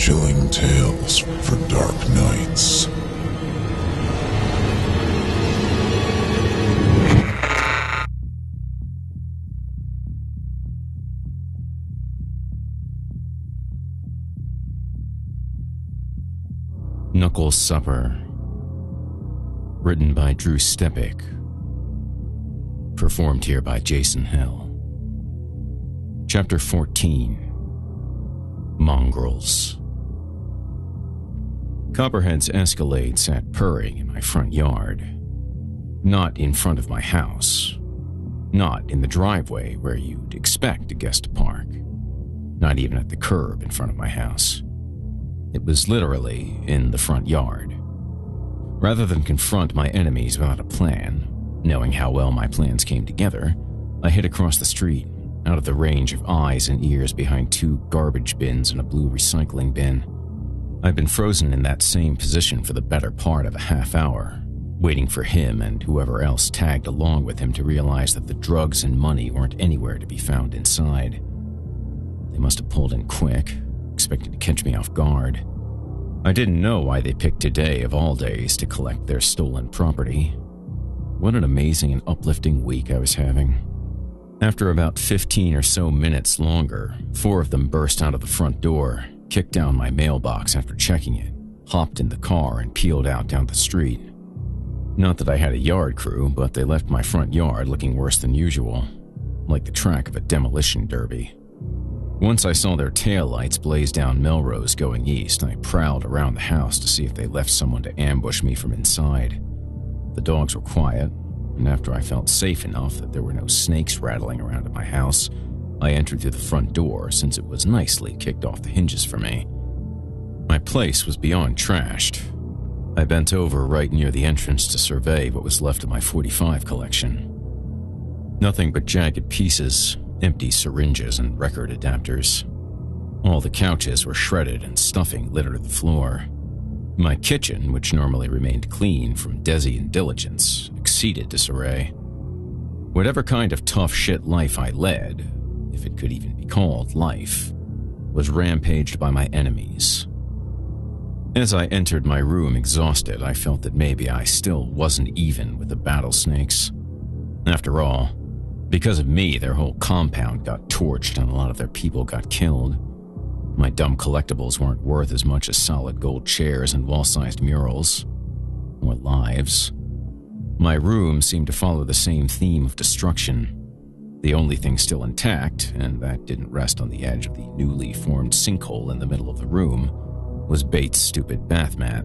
Chilling tales for dark nights. Knuckle's Supper. Written by Stepek. Performed here by Jason Hill. Chapter 14. Mongrels. Copperhead's Escalade sat purring in my front yard. Not in front of my house. Not in the driveway where you'd expect a guest to park. Not even at the curb in front of my house. It was literally in the front yard. Rather than confront my enemies without a plan, knowing how well my plans came together, I hid across the street, out of the range of eyes and ears behind 2 garbage bins and a blue recycling bin. I'd been frozen in that same position for the better part of a half hour, waiting for him and whoever else tagged along with him to realize that the drugs and money weren't anywhere to be found inside. They must have pulled in quick, expecting to catch me off guard. I didn't know why they picked today of all days to collect their stolen property. What an amazing and uplifting week I was having. After about 15 or so minutes longer, 4 of them burst out of the front door, kicked down my mailbox after checking it, hopped in the car and peeled out down the street. Not that I had a yard crew, but they left my front yard looking worse than usual, like the track of a demolition derby. Once I saw their taillights blaze down Melrose going east, I prowled around the house to see if they left someone to ambush me from inside. The dogs were quiet, and after I felt safe enough that there were no snakes rattling around at my house, I entered through the front door since it was nicely kicked off the hinges for me. My place was beyond trashed. I bent over right near the entrance to survey what was left of my .45 collection. Nothing but jagged pieces, empty syringes and record adapters. All the couches were shredded and stuffing littered the floor. My kitchen, which normally remained clean from Desi and diligence, exceeded disarray. Whatever kind of tough shit life I led, if it could even be called life, was rampaged by my enemies. As I entered my room exhausted, I felt that maybe I still wasn't even with the battlesnakes. After all, because of me, their whole compound got torched and a lot of their people got killed. My dumb collectibles weren't worth as much as solid gold chairs and wall-sized murals. Or lives. My room seemed to follow the same theme of destruction. The only thing still intact, and that didn't rest on the edge of the newly formed sinkhole in the middle of the room, was Bates' stupid bath mat.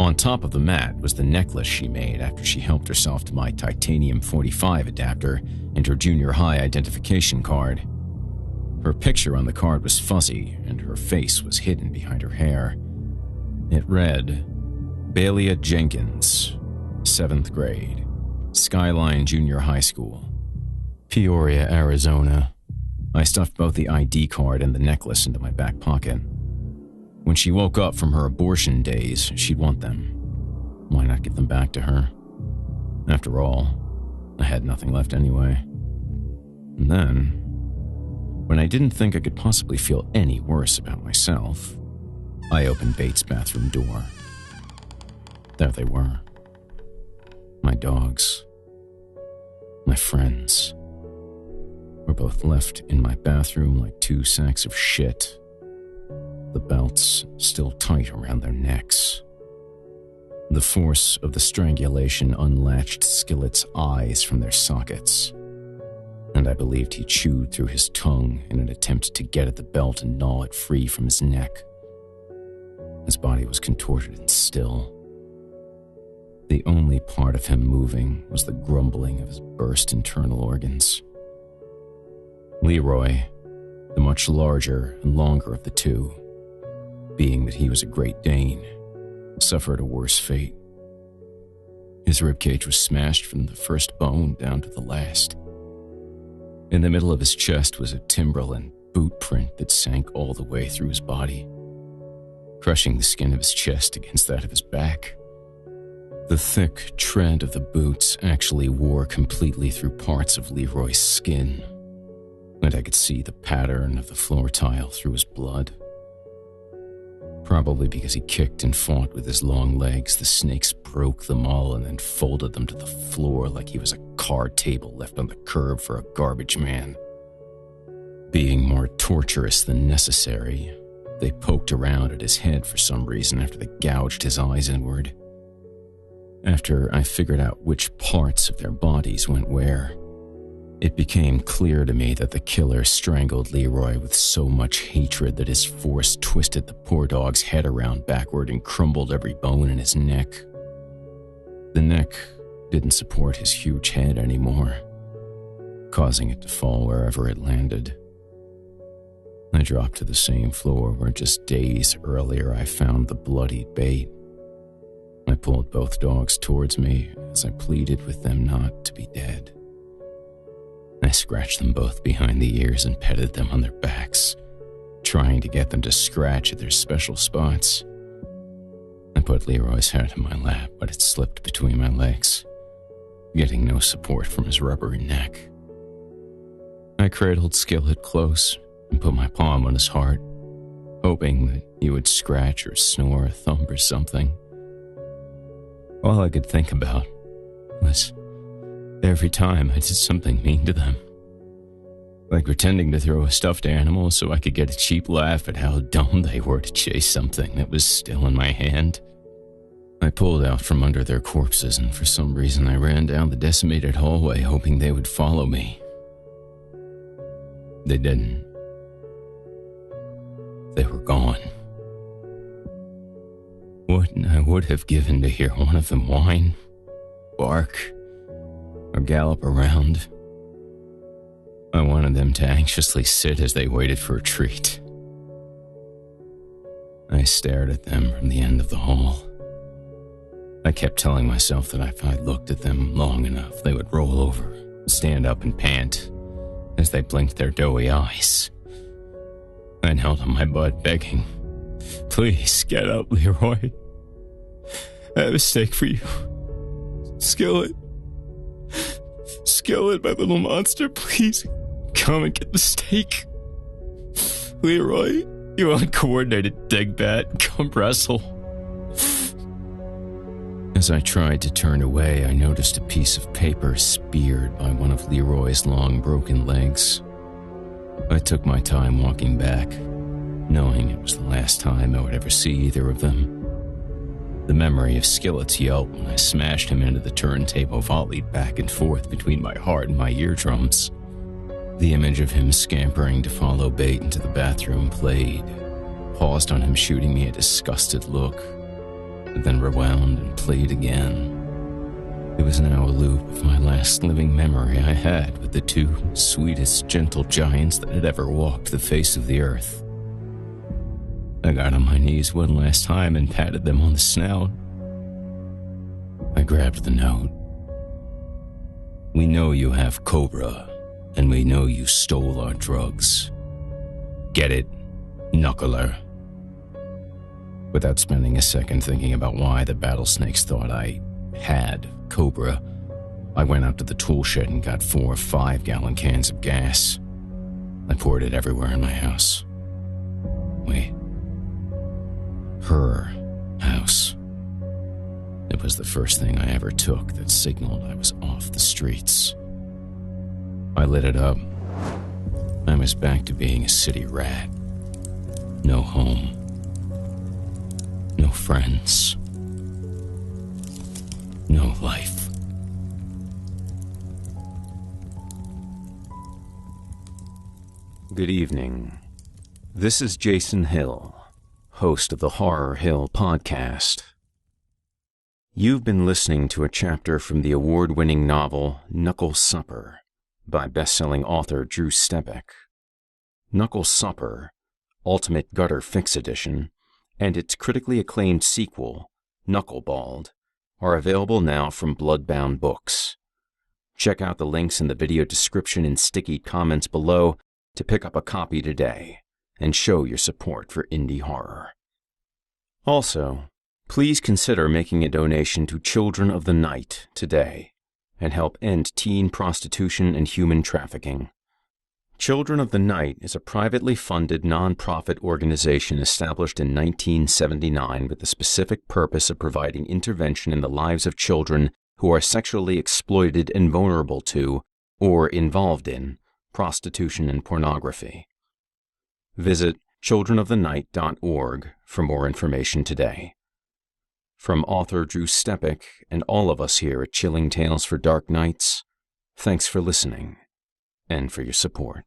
On top of the mat was the necklace she made after she helped herself to my titanium .45 adapter and her junior high identification card. Her picture on the card was fuzzy, and her face was hidden behind her hair. It read, Bailea Jenkins, 7th grade, Skyline Junior High School, Peoria, Arizona. I stuffed both the ID card and the necklace into my back pocket. When she woke up from her abortion days, she'd want them. Why not give them back to her? After all, I had nothing left anyway. And then, when I didn't think I could possibly feel any worse about myself, I opened Bates' bathroom door. There they were. My dogs. My friends. Were both left in my bathroom like 2 sacks of shit. The belts still tight around their necks. The force of the strangulation unlatched Skillet's eyes from their sockets, and I believed he chewed through his tongue in an attempt to get at the belt and gnaw it free from his neck. His body was contorted and still. The only part of him moving was the grumbling of his burst internal organs. Leroy, the much larger and longer of the two, being that he was a Great Dane, suffered a worse fate. His ribcage was smashed from the first bone down to the last. In the middle of his chest was a Timberland boot print that sank all the way through his body, crushing the skin of his chest against that of his back. The thick tread of the boots actually wore completely through parts of Leroy's skin, and I could see the pattern of the floor tile through his blood. Probably because he kicked and fought with his long legs, the snakes broke them all and then folded them to the floor like he was a card table left on the curb for a garbage man. Being more torturous than necessary, they poked around at his head for some reason after they gouged his eyes inward. After I figured out which parts of their bodies went where, it became clear to me that the killer strangled Leroy with so much hatred that his force twisted the poor dog's head around backward and crumbled every bone in his neck. The neck didn't support his huge head anymore, causing it to fall wherever it landed. I dropped to the same floor where just days earlier I found the bloodied bait. I pulled both dogs towards me as I pleaded with them not to be dead. I scratched them both behind the ears and petted them on their backs, trying to get them to scratch at their special spots. I put Leroy's head in my lap, but it slipped between my legs, getting no support from his rubbery neck. I cradled Skillet close and put my palm on his heart, hoping that he would scratch or snore or thump or something. All I could think about was every time I did something mean to them, like pretending to throw a stuffed animal so I could get a cheap laugh at how dumb they were to chase something that was still in my hand. I pulled out from under their corpses, and for some reason I ran down the decimated hallway hoping they would follow me. They didn't. They were gone. What I would have given to hear one of them whine, bark, or gallop around. I wanted them to anxiously sit as they waited for a treat. I stared at them from the end of the hall. I kept telling myself that if I looked at them long enough, they would roll over, stand up and pant as they blinked their doughy eyes. I knelt on my butt, begging, "Please get up, Leroy. I have a steak for you. Skillet. Skillet, my little monster, please come and get the steak. Leroy, you uncoordinated dingbat, come wrestle." As I tried to turn away, I noticed a piece of paper speared by one of Leroy's long broken legs. I took my time walking back, knowing it was the last time I would ever see either of them. The memory of Skillet's yelp when I smashed him into the turntable volleyed back and forth between my heart and my eardrums. The image of him scampering to follow bait into the bathroom played, paused on him shooting me a disgusted look, and then rewound and played again. It was now a loop of my last living memory I had with the two sweetest, gentle giants that had ever walked the face of the earth. I got on my knees one last time and patted them on the snout. I grabbed the note. "We know you have Cobra, and we know you stole our drugs. Get it, Knuckler?" Without spending a second thinking about why the battlesnakes thought I had Cobra, I went out to the tool shed and got 4 5-gallon cans of gas. I poured it everywhere in my house. Wait. Her house. It was the first thing I ever took that signaled I was off the streets. I lit it up. I was back to being a city rat. No home. No friends. No life. Good evening. This is Jason Hill, host of the Horror Hill podcast. You've been listening to a chapter from the award-winning novel Knuckle Supper by best-selling author Drew Stepek. Knuckle Supper, Ultimate Gutter Fix Edition, and its critically acclaimed sequel, Knuckleballed, are available now from Bloodbound Books. Check out the links in the video description and sticky comments below to pick up a copy today and show your support for indie horror. Also, please consider making a donation to Children of the Night today and help end teen prostitution and human trafficking. Children of the Night is a privately funded non-profit organization established in 1979 with the specific purpose of providing intervention in the lives of children who are sexually exploited and vulnerable to, or involved in, prostitution and pornography. Visit childrenofthenight.org for more information today. From author Drew Stepek and all of us here at Chilling Tales for Dark Nights, thanks for listening and for your support.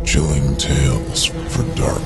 Chilling Tales for Dark